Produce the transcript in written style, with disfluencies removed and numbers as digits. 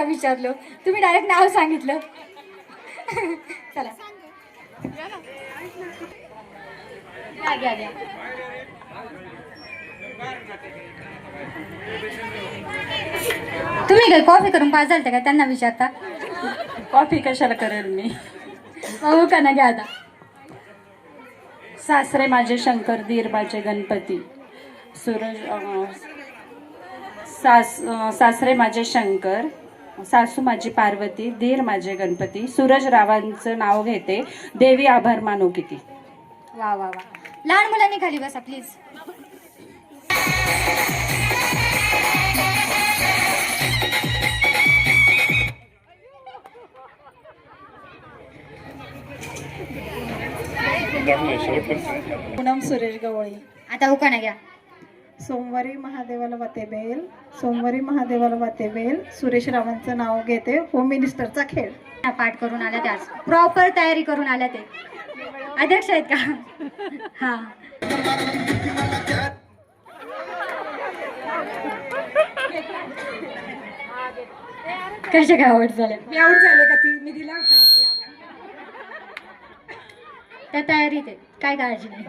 का विचारलो, तुम्ही डायरेक्ट नाव सांगितलं. चला घ्या घ्या. तुम्ही काय कॉफी करून पास झालते का त्यांना विचारता? कॉफी कशाला करेल मी. हो का ना, घ्या आता. सासरे माझे शंकर, दीर माझे गणपती. सासरे माझे शंकर, सासू माझी पार्वती, दीर माझे गणपती. सूरजरावांचं नाव घेते, देवी आभार मानो किती. वा वा वा. लहान मुलांनी खाली बसा प्लीज. पूनम सुरेश गवळी. आता उखाणा घ्या. सोमवारी महादेवाला वाते बेल, सोमवारी महादेवाला वाते बेल, सुरेश रावांचं नाव घेते, होम मिनिस्टरचा खेळ. पाठ करून आल्या त्या, प्रॉपर तयारी करून आल्या ते. अध्यक्ष आहेत का? हा. कशा काय आवड झाल्या? मी आऊट झाले का ती मी दिला होता. त्या तयारीत आहेत, काय काळजी नाही.